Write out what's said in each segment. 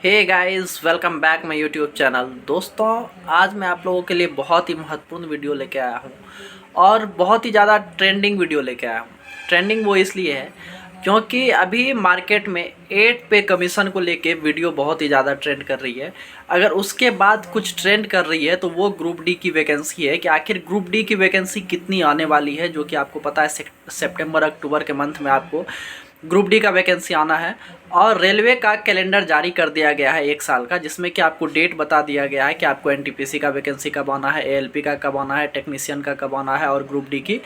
Hey guys, welcome back my YouTube channel. दोस्तों, आज मैं आप लोगों के लिए बहुत ही महत्वपूर्ण वीडियो लेके आया हूँ और बहुत ही ज़्यादा ट्रेंडिंग वीडियो लेके आया हूँ। ट्रेंडिंग वो इसलिए है क्योंकि अभी मार्केट में 8 पे कमीशन को लेके वीडियो बहुत ही ज़्यादा ट्रेंड कर रही है। अगर उसके बाद कुछ ट्रेंड कर रही है तो वो ग्रुप डी की वैकेंसी है कि आखिर ग्रुप डी की वैकेंसी कितनी आने वाली है, जो कि आपको पता है सितंबर अक्टूबर के मंथ में आपको ग्रुप डी का वैकेंसी आना है। और रेलवे का कैलेंडर जारी कर दिया गया है 1 साल का, जिसमें कि आपको डेट बता दिया गया है कि आपको एनटीपीसी का वैकेंसी कब आना है, एएलपी का कब आना है, टेक्नीशियन का कब आना है और ग्रुप डी की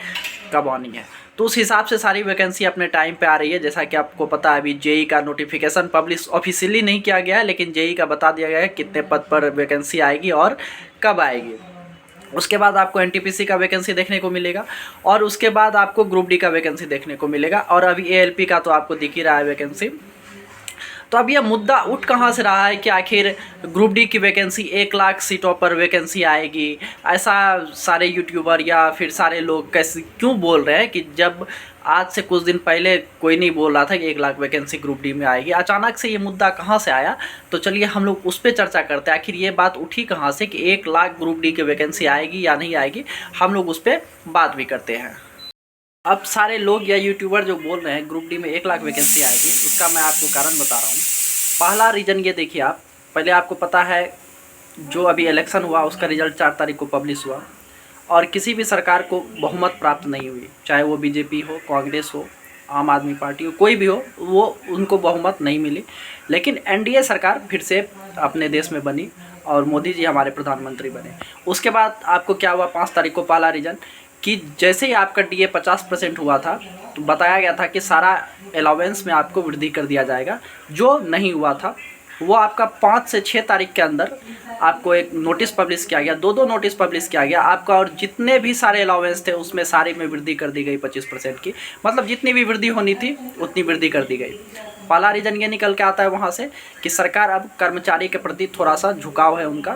कब आनी है। तो उस हिसाब से सारी वैकेंसी अपने टाइम पे आ रही है। जैसा कि आपको पता है, अभी जेई का नोटिफिकेशन पब्लिश ऑफिशियली नहीं किया गया है, लेकिन जेई का बता दिया गया है कितने पद पर वैकेंसी आएगी और कब आएगी। उसके बाद आपको एनटीपीसी का वैकेंसी देखने को मिलेगा और उसके बाद आपको ग्रुप डी का वैकेंसी देखने को मिलेगा। और अभी एएलपी का तो आपको दिख ही रहा है वैकेंसी। तो अब यह मुद्दा उठ कहाँ से रहा है कि आखिर ग्रुप डी की वैकेंसी 1 लाख सीटों पर वैकेंसी आएगी, ऐसा सारे यूट्यूबर या फिर सारे लोग कैसे क्यों बोल रहे हैं कि जब आज से कुछ दिन पहले कोई नहीं बोल रहा था कि 1 लाख वैकेंसी ग्रुप डी में आएगी। अचानक से ये मुद्दा कहाँ से आया? तो चलिए हम लोग उस पर चर्चा करते हैं। आखिर ये बात उठी कहाँ से कि 1 लाख ग्रुप डी की वैकेंसी आएगी या नहीं आएगी, हम लोग उस पर बात भी करते हैं। अब सारे लोग या यूट्यूबर जो बोल रहे हैं ग्रुप डी में 1 लाख वैकेंसी आएगी, उसका मैं आपको कारण बता रहा हूँ। पहला रीज़न ये देखिए, आप पहले आपको पता है जो अभी इलेक्शन हुआ उसका रिजल्ट 4 तारीख को पब्लिश हुआ और किसी भी सरकार को बहुमत प्राप्त नहीं हुई, चाहे वो बीजेपी हो, कांग्रेस हो, आम आदमी पार्टी हो, कोई भी हो, वो उनको बहुमत नहीं मिली। लेकिन एनडीए सरकार फिर से अपने देश में बनी और मोदी जी हमारे प्रधानमंत्री बने। उसके बाद आपको क्या हुआ 5 तारीख को? पहला रीज़न कि जैसे ही आपका डीए 50% हुआ था तो बताया गया था कि सारा अलाउंस में आपको वृद्धि कर दिया जाएगा। जो नहीं हुआ था वो आपका 5 से 6 तारीख के अंदर आपको एक नोटिस पब्लिश किया गया, दो नोटिस पब्लिश किया गया आपका, और जितने भी सारे अलाउंस थे उसमें सारे में वृद्धि कर दी गई 25% की। मतलब जितनी भी वृद्धि होनी थी उतनी वृद्धि कर दी गई। पहला रीज़न ये निकल के आता है वहाँ से कि सरकार अब कर्मचारी के प्रति थोड़ा सा झुकाव है उनका।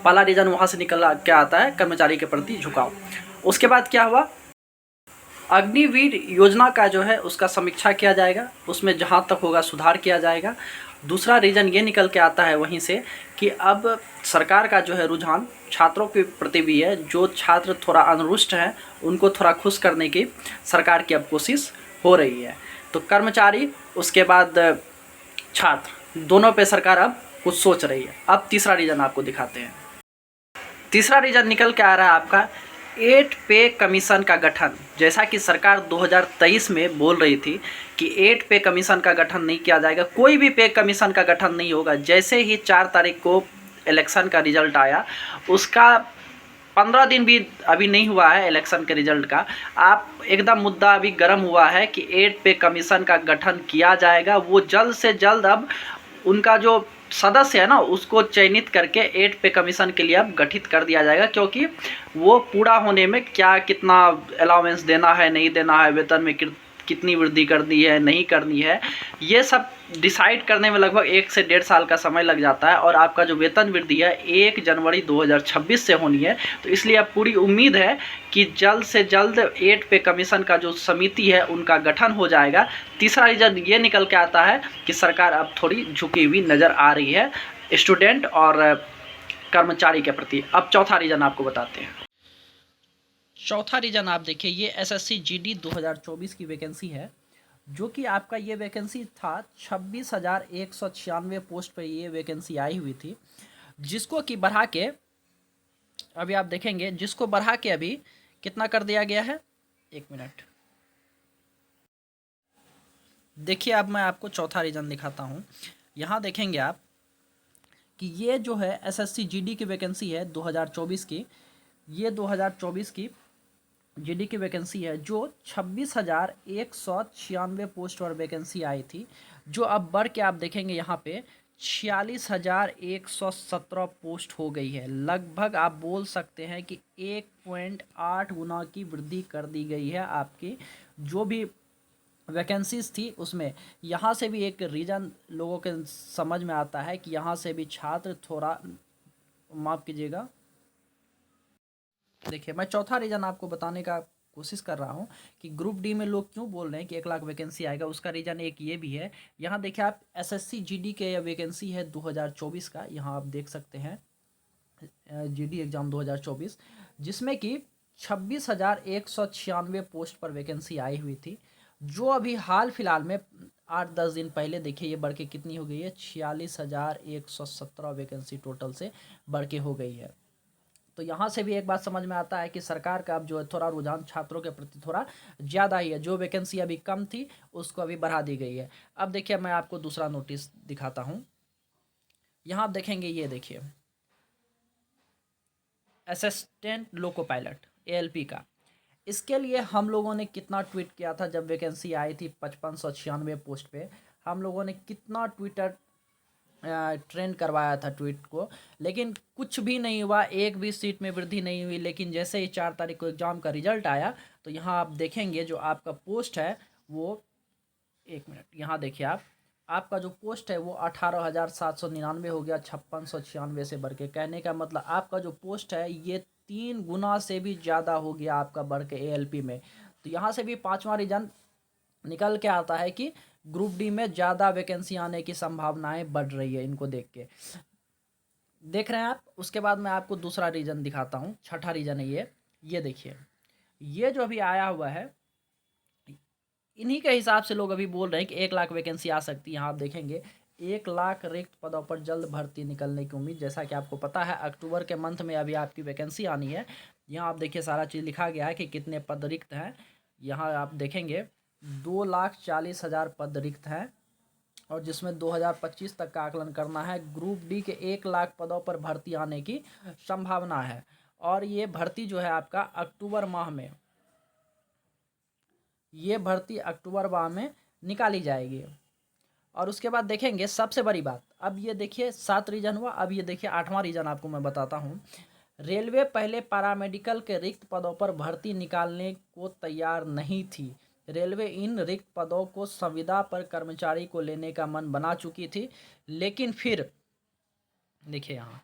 पहला रीज़न वहाँ से निकल के आता है, कर्मचारी के प्रति झुकाव। उसके बाद क्या हुआ? अग्निवीर योजना का जो है उसका समीक्षा किया जाएगा, उसमें जहाँ तक होगा सुधार किया जाएगा। दूसरा रीज़न ये निकल के आता है वहीं से कि अब सरकार का जो है रुझान छात्रों के प्रति भी है। जो छात्र थोड़ा अनुरुष्ट हैं उनको थोड़ा खुश करने की सरकार की अब कोशिश हो रही है। तो कर्मचारी, उसके बाद छात्र, दोनों पे सरकार अब कुछ सोच रही है। अब तीसरा रीज़न आपको दिखाते हैं। तीसरा रीज़न निकल के आ रहा है आपका 8 पे कमीशन का गठन। जैसा कि सरकार 2023 में बोल रही थी कि 8 पे कमीशन का गठन नहीं किया जाएगा, कोई भी पे कमीशन का गठन नहीं होगा। जैसे ही 4 तारीख को इलेक्शन का रिजल्ट आया, उसका 15 दिन भी अभी नहीं हुआ है इलेक्शन के रिजल्ट का, आप एकदम मुद्दा अभी गर्म हुआ है कि 8 पे कमीशन का गठन किया जाएगा। वो जल्द से जल्द अब उनका जो सदस्य है ना उसको चयनित करके 8 पे कमीशन के लिए अब गठित कर दिया जाएगा, क्योंकि वो पूरा होने में क्या कितना अलाउंस देना है, नहीं देना है, वेतन में कितनी वृद्धि करनी है, नहीं करनी है, ये सब डिसाइड करने में लगभग 1 से 1.5 साल का समय लग जाता है। और आपका जो वेतन वृद्धि है 1 जनवरी 2026 से होनी है। तो इसलिए अब पूरी उम्मीद है कि जल्द से जल्द 8 पे कमीशन का जो समिति है उनका गठन हो जाएगा। तीसरा रीज़न ये निकल के आता है कि सरकार अब थोड़ी झुकी हुई नज़र आ रही है स्टूडेंट और कर्मचारी के प्रति। अब चौथा रीज़न आपको बताते हैं। चौथा रीज़न आप देखिए, ये एसएससी जीडी 2024 की वैकेंसी है, जो कि आपका ये वैकेंसी था 26,196 पोस्ट पर ये वैकेंसी आई हुई थी, जिसको कि बढ़ा के अभी आप देखेंगे, जिसको बढ़ा के अभी कितना कर दिया गया है। 1 मिनट देखिए, अब मैं आपको चौथा रीज़न दिखाता हूँ। यहाँ देखेंगे आप कि ये जो है एसएससी जीडी की वैकेंसी है 2024 की, ये 2024 की जीडी की वैकेंसी है, जो 26,196 पोस्ट पर वैकेंसी आई थी, जो अब बढ़ के आप देखेंगे यहाँ पे 46,117 पोस्ट हो गई है। लगभग आप बोल सकते हैं कि 1.8 गुना की वृद्धि कर दी गई है आपकी जो भी वैकेंसीज थी उसमें। यहाँ से भी एक रीज़न लोगों के समझ में आता है कि यहाँ से भी छात्र थोड़ा, माफ़ कीजिएगा, देखिए मैं चौथा रीज़न आपको बताने का कोशिश कर रहा हूँ कि ग्रुप डी में लोग क्यों बोल रहे हैं कि 1 लाख वैकेंसी आएगा। उसका रीज़न एक ये भी है, यहाँ देखिए आप एसएससी जीडी के यह वैकेंसी है 2024 का, यहाँ आप देख सकते हैं जीडी एग्ज़ाम 2024, जिसमें कि 26,196 पोस्ट पर वैकेंसी आई हुई थी, जो अभी हाल फिलहाल में 8-10 दिन पहले देखिए ये बढ़ के कितनी हो गई है, 46,117 वैकेंसी टोटल से बढ़ के हो गई है। तो यहाँ से भी एक बात समझ में आता है कि सरकार का अब जो है थोड़ा रुझान छात्रों के प्रति थोड़ा ज़्यादा ही है। जो वैकेंसी अभी कम थी उसको अभी बढ़ा दी गई है। अब देखिए मैं आपको दूसरा नोटिस दिखाता हूँ। यहाँ आप देखेंगे, ये देखिए असिस्टेंट लोको पायलट एएलपी का, इसके लिए हम लोगों ने कितना ट्वीट किया था जब वैकेंसी आई थी 5596 पोस्ट पे। हम लोगों ने कितना ट्विटर ट्रेंड करवाया था ट्वीट को, लेकिन कुछ भी नहीं हुआ, एक भी सीट में वृद्धि नहीं हुई। लेकिन जैसे ही 4 तारीख को एग्ज़ाम का रिजल्ट आया तो यहाँ आप देखेंगे जो आपका पोस्ट है वो, एक मिनट, यहाँ देखिए आपका जो पोस्ट है वो 18,799 हो गया 5696 से बढ़ के। कहने का मतलब आपका जो पोस्ट है ये 3 गुना से भी ज़्यादा हो गया आपका बढ़ के एएलपी में। तो यहाँ से भी पांचवा रीज़न निकल के आता है कि ग्रुप डी में ज़्यादा वैकेंसी आने की संभावनाएं बढ़ रही है। इनको देख के देख रहे हैं आप। उसके बाद मैं आपको दूसरा रीज़न दिखाता हूँ, छठा रीज़न है ये देखिए, ये जो अभी आया हुआ है इन्हीं के हिसाब से लोग अभी बोल रहे हैं कि 1 लाख वैकेंसी आ सकती है। यहाँ आप देखेंगे 1 लाख रिक्त पदों पर जल्द भर्ती निकलने की उम्मीद। जैसा कि आपको पता है अक्टूबर के मंथ में अभी आपकी वैकेंसी आनी है। यहाँ आप देखिए सारा चीज़ लिखा गया है कि कितने पद रिक्त हैं। यहाँ आप देखेंगे 2,40,000 पद रिक्त हैं, और जिसमें 2025 तक का आकलन करना है। ग्रुप डी के 1 लाख पदों पर भर्ती आने की संभावना है, और ये भर्ती जो है आपका अक्टूबर माह में, ये भर्ती अक्टूबर माह में निकाली जाएगी। और उसके बाद देखेंगे सबसे बड़ी बात, अब ये देखिए 7 रीजन हुआ, अब ये देखिए 8वां रीजन आपको मैं बताता हूँ। रेलवे पहले पैरामेडिकल के रिक्त पदों पर भर्ती निकालने को तैयार नहीं थी। रेलवे इन रिक्त पदों को संविदा पर कर्मचारी को लेने का मन बना चुकी थी, लेकिन फिर देखिए यहाँ,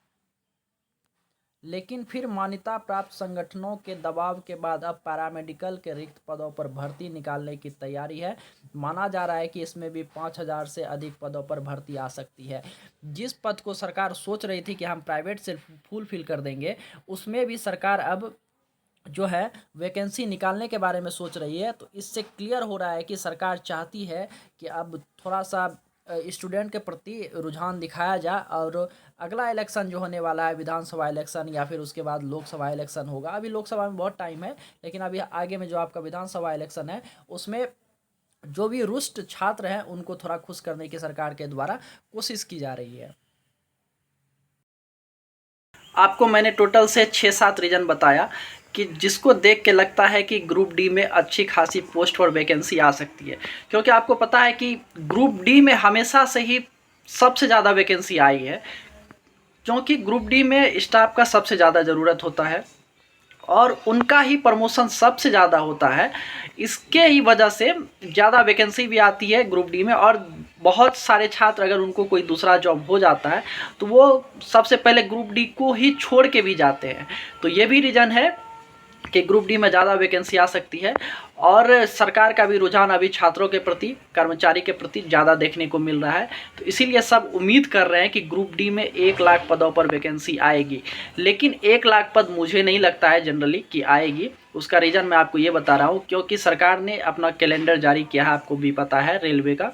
लेकिन फिर मान्यता प्राप्त संगठनों के दबाव के बाद अब पैरामेडिकल के रिक्त पदों पर भर्ती निकालने की तैयारी है। माना जा रहा है कि इसमें भी 5,000 से अधिक पदों पर भर्ती आ सकती है। जिस पद को सरकार सोच रही थी कि हम प्राइवेट से फुलफिल कर देंगे, उसमें भी सरकार अब जो है वैकेंसी निकालने के बारे में सोच रही है। तो इससे क्लियर हो रहा है कि सरकार चाहती है कि अब थोड़ा सा स्टूडेंट के प्रति रुझान दिखाया जाए। और अगला इलेक्शन जो होने वाला है, विधानसभा इलेक्शन या फिर उसके बाद लोकसभा इलेक्शन होगा। अभी लोकसभा में बहुत टाइम है, लेकिन अभी आगे में जो आपका विधानसभा इलेक्शन है उसमें जो भी रुष्ट छात्र हैं उनको थोड़ा खुश करने की सरकार के द्वारा कोशिश की जा रही है। आपको मैंने टोटल से 6-7 रीजन बताया कि जिसको देख के लगता है कि ग्रुप डी में अच्छी खासी पोस्ट और वैकेंसी आ सकती है। क्योंकि आपको पता है कि ग्रुप डी में हमेशा से ही सबसे ज़्यादा वैकेंसी आई है, क्योंकि ग्रुप डी में स्टाफ का सबसे ज़्यादा ज़रूरत होता है और उनका ही प्रमोशन सबसे ज़्यादा होता है। इसके ही वजह से ज़्यादा वैकेंसी भी आती है ग्रुप डी में। और बहुत सारे छात्र अगर उनको कोई दूसरा जॉब हो जाता है तो वो सबसे पहले ग्रुप डी को ही छोड़ के भी जाते हैं। तो ये भी रीज़न है कि ग्रुप डी में ज़्यादा वैकेंसी आ सकती है। और सरकार का भी रुझान अभी छात्रों के प्रति, कर्मचारी के प्रति ज़्यादा देखने को मिल रहा है। तो इसीलिए सब उम्मीद कर रहे हैं कि ग्रुप डी में 1 लाख पदों पर वैकेंसी आएगी। लेकिन 1 लाख पद मुझे नहीं लगता है जनरली कि आएगी। उसका रीज़न मैं आपको ये बता रहा हूँ, क्योंकि सरकार ने अपना कैलेंडर जारी किया है, आपको भी पता है रेलवे का।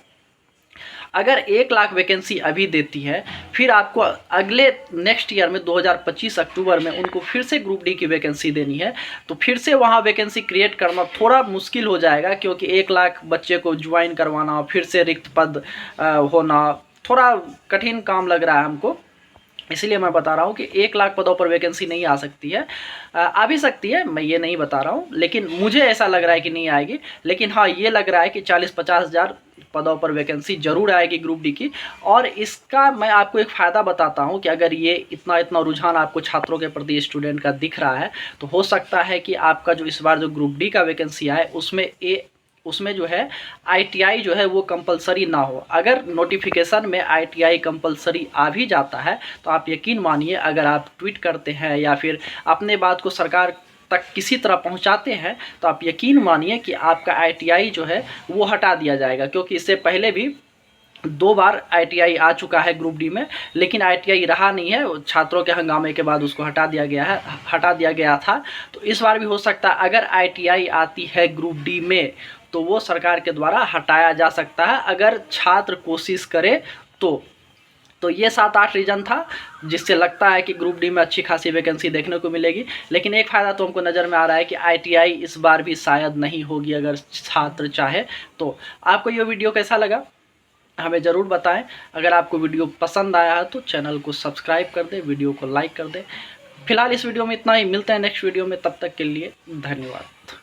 अगर 1 लाख वैकेंसी अभी देती है, फिर आपको अगले नेक्स्ट ईयर में 2025 अक्टूबर में उनको फिर से ग्रुप डी की वैकेंसी देनी है। तो फिर से वहाँ वैकेंसी क्रिएट करना थोड़ा मुश्किल हो जाएगा, क्योंकि 1 लाख बच्चे को ज्वाइन करवाना, फिर से रिक्त पद होना थोड़ा कठिन काम लग रहा है हमको। इसलिए मैं बता रहा हूँ कि 1 लाख पदों पर वैकेंसी नहीं आ सकती है। आ भी सकती है, मैं ये नहीं बता रहा हूँ, लेकिन मुझे ऐसा लग रहा है कि नहीं आएगी। लेकिन हाँ, ये लग रहा है कि 40-50 हज़ार पदों पर वैकेंसी जरूर आएगी ग्रुप डी की। और इसका मैं आपको एक फ़ायदा बताता हूँ कि अगर ये इतना रुझान आपको छात्रों के प्रति, स्टूडेंट का दिख रहा है, तो हो सकता है कि आपका जो इस बार जो ग्रुप डी का वैकेंसी आए उसमें जो है ITI जो है वो कंपलसरी ना हो। अगर नोटिफिकेशन में ITI कंपलसरी आ भी जाता है तो आप यकीन मानिए, अगर आप ट्वीट करते हैं या फिर अपने बात को सरकार तक किसी तरह पहुंचाते हैं तो आप यकीन मानिए कि आपका ITI जो है वो हटा दिया जाएगा, क्योंकि इससे पहले भी 2 बार ITI आ चुका है ग्रुप डी में, लेकिन ITI रहा नहीं है, छात्रों के हंगामे के बाद उसको हटा दिया गया था। तो इस बार भी हो सकता है अगर ITI आती है ग्रुप डी में तो वो सरकार के द्वारा हटाया जा सकता है, अगर छात्र कोशिश करे तो ये 7-8 रीज़न था जिससे लगता है कि ग्रुप डी में अच्छी खासी वैकेंसी देखने को मिलेगी। लेकिन एक फ़ायदा तो हमको नज़र में आ रहा है कि ITI इस बार भी शायद नहीं होगी अगर छात्र चाहे तो। आपको ये वीडियो कैसा लगा हमें ज़रूर बताएं। अगर आपको वीडियो पसंद आया है तो चैनल को सब्सक्राइब कर दें, वीडियो को लाइक कर दें। फिलहाल इस वीडियो में इतना ही, मिलते हैं नेक्स्ट वीडियो में, तब तक के लिए धन्यवाद।